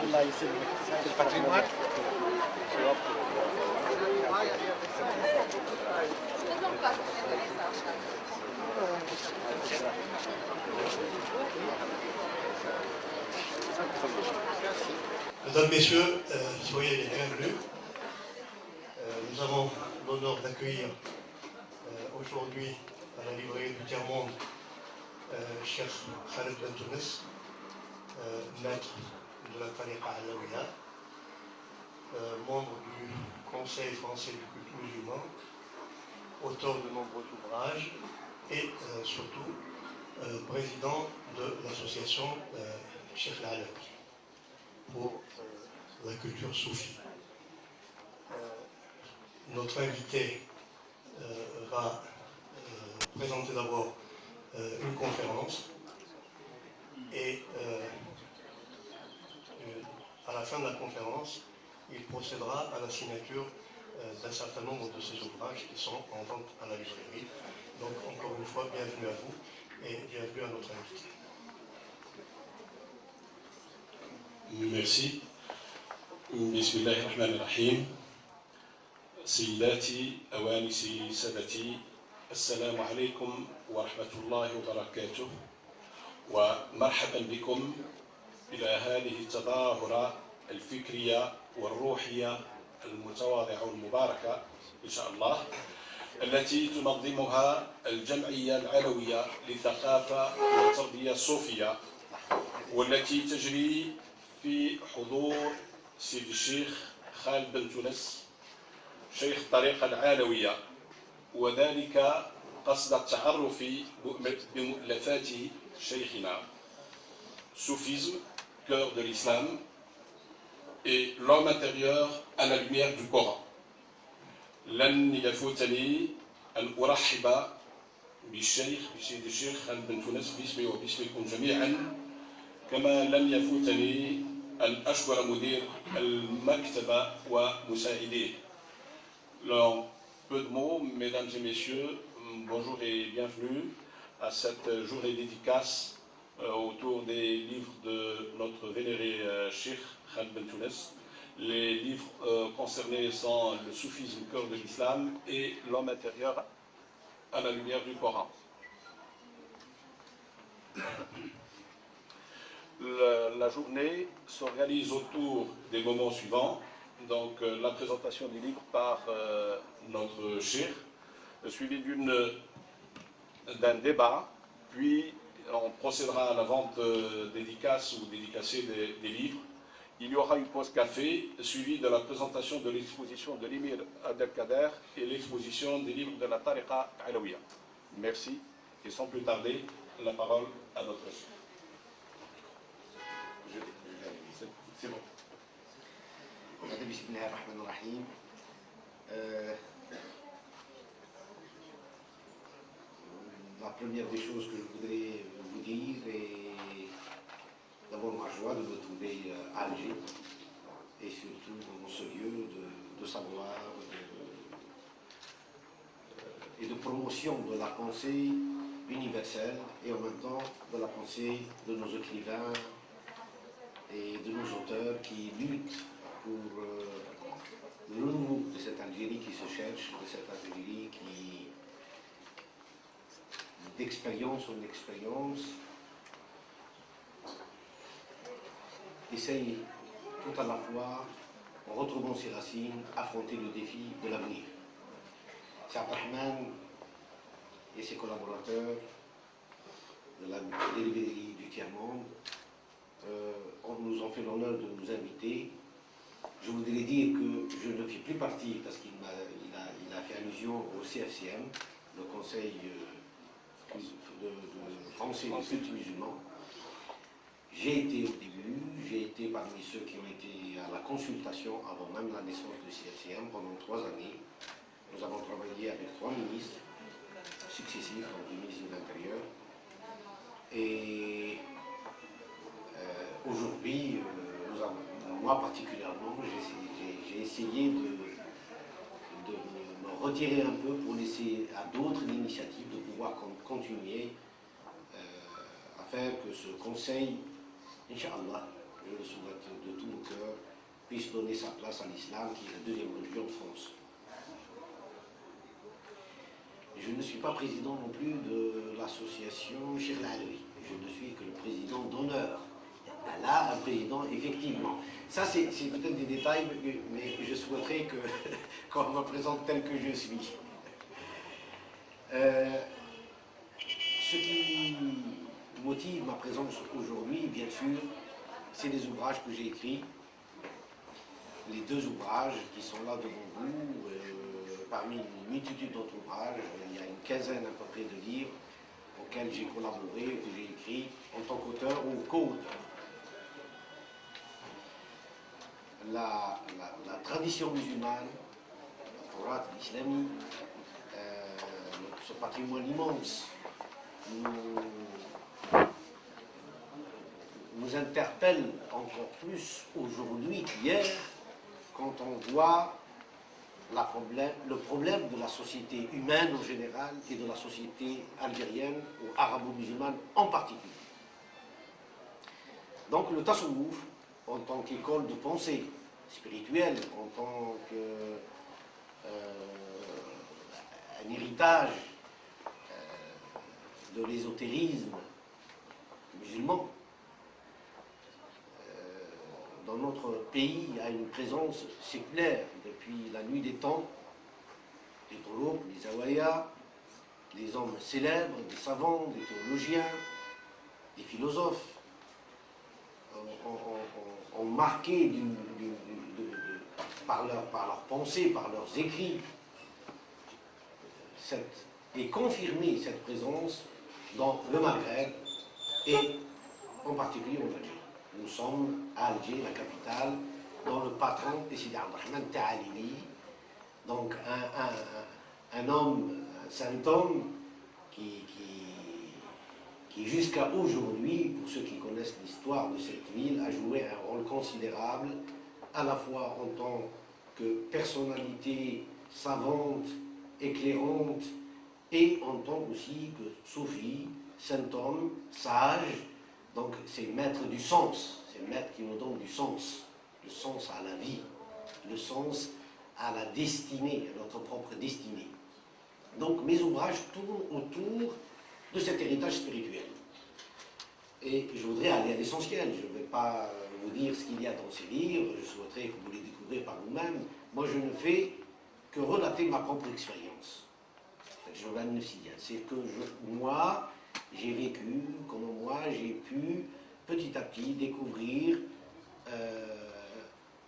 الله يسلمك في الباتريمون. Mesdames, Messieurs, soyez les bienvenus. Nous avons l'honneur d'accueillir aujourd'hui à la librairie du Tiers-Monde Cheikh Khaled Ben Tounes, maître de la Tariqa Alaouia, membre du Conseil français du culte musulman, auteur de nombreux ouvrages et surtout président de l'association Cheikh Alaouia pour la culture soufie. Notre invité va présenter d'abord une conférence et à la fin de la conférence, il procédera à la signature d'un certain nombre de ces ouvrages qui sont en vente à la librairie. Donc encore une fois, bienvenue à vous et bienvenue à notre invité. Merci. Bismillahir Rahmanir Rahim. سيداتي أوانسي سادتي السلام عليكم ورحمة الله وبركاته ومرحبا بكم إلى هذه التظاهرة الفكرية والروحية المتواضعة والمباركة إن شاء الله التي تنظمها الجمعية العلوية للثقافة والتربية الصوفية والتي تجري في حضور سيد الشيخ خالد بن تونس شيخ الطريقة العلوية وذلك قصد التعرف بمؤلفات شيخنا Soufisme, cœur de l'islam et l'homme intérieur à la lumière du Coran. لن يفوتني أن أرحب بالشيخ بسيد الشيخ خالد بن تونس باسمي وباسمكم جميعا كما لن يفوتني أن أشكر مدير المكتبة ومساعديه. Alors, peu de mots, mesdames et messieurs, bonjour et bienvenue à cette journée dédicace autour des livres de notre vénéré Cheikh Khaled Ben Tounes. Les livres concernés sont le soufisme, cœur de l'islam et l'homme intérieur à la lumière du Coran. La journée s'organise autour des moments suivants. Donc la présentation des livres par notre cheikh, suivi d'un débat, puis on procédera à la vente dédicace ou dédicacée des livres. Il y aura une pause café, suivie de la présentation de l'exposition de l'émir Abdelkader et l'exposition des livres de la Tariqa Alaouia. Merci, et sans plus tarder, la parole à notre cheikh. C'est bon. Bismillah ar-Rahman ar-Rahim. La première des choses que je voudrais vous dire est d'abord ma joie de me trouver à Alger et surtout dans ce lieu de savoir et de promotion de la pensée universelle et en même temps de la pensée de nos écrivains et de nos auteurs qui luttent pour le renouveau de cette Algérie qui se cherche, de cette Algérie qui, d'expérience en expérience, essaye tout à la fois, en retrouvant ses racines, affronter le défi de l'avenir. Cheikh Abdelrahman et ses collaborateurs de la librairie du Tiers-Monde nous ont fait l'honneur de nous inviter. Je voudrais dire que je ne fais plus partie, parce qu'il a fait allusion au CFCM, le Conseil français du culte musulman. J'ai été au début, j'ai été parmi ceux qui ont été à la consultation avant même la naissance du CFCM pendant 3 années. Nous avons travaillé avec 3 ministres successifs, donc le ministre de l'Intérieur. Et aujourd'hui, moi particulièrement, j'ai essayé de me retirer un peu pour laisser à d'autres l'initiative de pouvoir continuer à faire que ce conseil, Inch'Allah, je le souhaite de tout mon cœur, puisse donner sa place à l'islam, qui est la deuxième religion en France. Je ne suis pas président non plus de l'association Cheikh Al-Alaoui. Je ne suis que le président d'honneur. Là, un président, effectivement. Ça, c'est peut-être des détails, mais je souhaiterais qu'on me présente tel que je suis. Ce qui motive ma présence aujourd'hui, bien sûr, c'est les ouvrages que j'ai écrits. Les deux ouvrages qui sont là devant vous, parmi une multitude d'autres ouvrages, il y a une quinzaine à peu près de livres auxquels j'ai collaboré, que j'ai écrit en tant qu'auteur ou co-auteur. La tradition musulmane, la Torah, l'islamie, ce patrimoine immense nous interpelle encore plus aujourd'hui qu'hier quand on voit le problème de la société humaine en général et de la société algérienne ou arabo-musulmane en particulier. Donc le tasawwuf, en tant qu'école de pensée spirituelle, en tant qu'un héritage de l'ésotérisme musulman, dans notre pays, a une présence séculaire depuis la nuit des temps, des taulops, des awayas, des hommes célèbres, des savants, des théologiens, des philosophes, ont marqué par leur pensée, par leurs écrits, et confirmé cette présence dans le Maghreb et en particulier en Algérie. Nous sommes à Alger, la capitale, dans le patron de Sidi Abdelrahman Ta'alili, donc un homme, un saint homme qui jusqu'à aujourd'hui, pour ceux qui connaissent l'histoire de cette ville, a joué un rôle considérable, à la fois en tant que personnalité savante, éclairante, et en tant aussi que soufi, saint homme, sage. Donc c'est maître du sens, c'est maître qui nous donne du sens, le sens à la vie, le sens à la destinée, à notre propre destinée. Donc mes ouvrages tournent autour de cet héritage spirituel. Et je voudrais aller à l'essentiel, je ne vais pas vous dire ce qu'il y a dans ces livres, je souhaiterais que vous les découvriez par vous-même. Moi je ne fais que relater ma propre expérience. Je c'est que moi, j'ai vécu, comme moi, j'ai pu petit à petit découvrir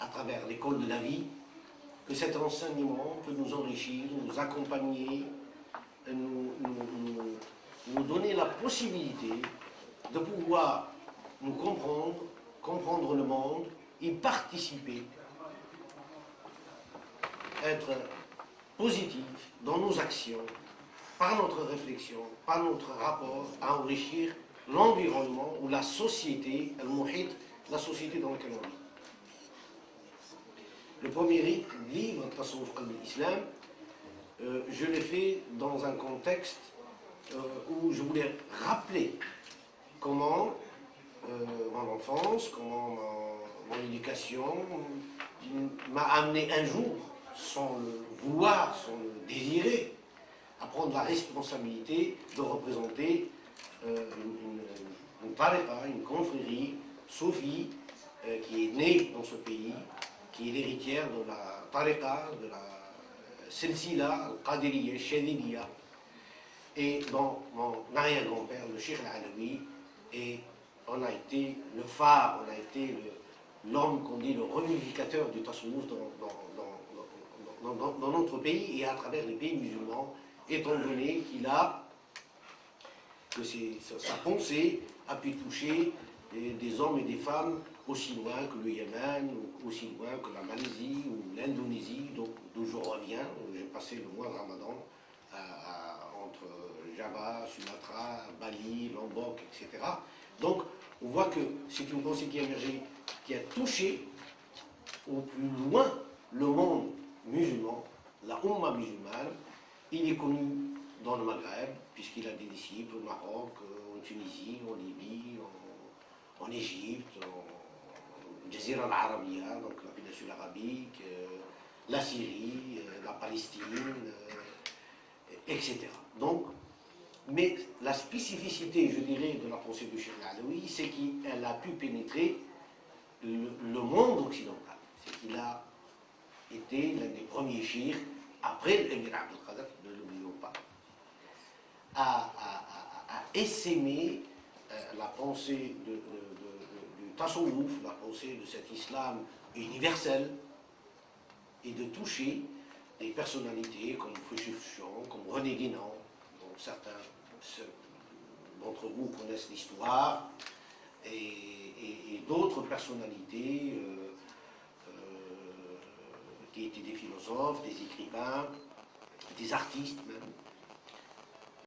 à travers l'école de la vie que cet enseignement peut nous enrichir, nous accompagner, nous donner la possibilité de pouvoir nous comprendre le monde, y participer, être positif dans nos actions, par notre réflexion, par notre rapport à enrichir l'environnement ou la société, la société dans laquelle on vit. Le premier livre, Tasawwuf al-Islam, je l'ai fait dans un contexte où je voulais rappeler comment mon enfance, comment mon éducation m'a amené un jour, sans le vouloir, sans le désirer, à prendre la responsabilité de représenter une tariqa, une confrérie soufie qui est née dans ce pays, qui est l'héritière de la tariqa, de la silsila, al-qadiriyya, shadidiyya, et dont mon arrière-grand-père, le Cheikh Al-Alaoui, et on a été le phare, on a été l'homme qu'on dit le revivificateur du tasawwuf dans notre pays et à travers les pays musulmans, étant donné que sa pensée a pu toucher des hommes et des femmes aussi loin que le Yémen, ou aussi loin que la Malaisie ou l'Indonésie, d'où je reviens. J'ai passé le mois de Ramadan entre Java, Sumatra, Bali, Lombok, etc. Donc on voit que c'est une pensée qui a émergé, qui a touché au plus loin le monde musulman, la Ummah musulmane, il est connu dans le Maghreb, puisqu'il a des disciples au Maroc, en Tunisie, en Libye, en Égypte, en Jazira al-Arabiya, donc la péninsule arabique, la Syrie, la Palestine, etc. Donc, mais la spécificité, je dirais, de la pensée de Cheikh Alaoui, c'est qu'elle a pu pénétrer le monde occidental. C'est qu'il a été l'un des premiers chiites, après l'émir Abdelkader, ne l'oublions pas, à essaimer la pensée du tasawwuf, la pensée de cet islam universel, et de toucher des personnalités comme Frusciante, comme René Guénon, dont certains d'entre vous connaissent l'histoire, et d'autres personnalités qui étaient des philosophes, des écrivains, des artistes même,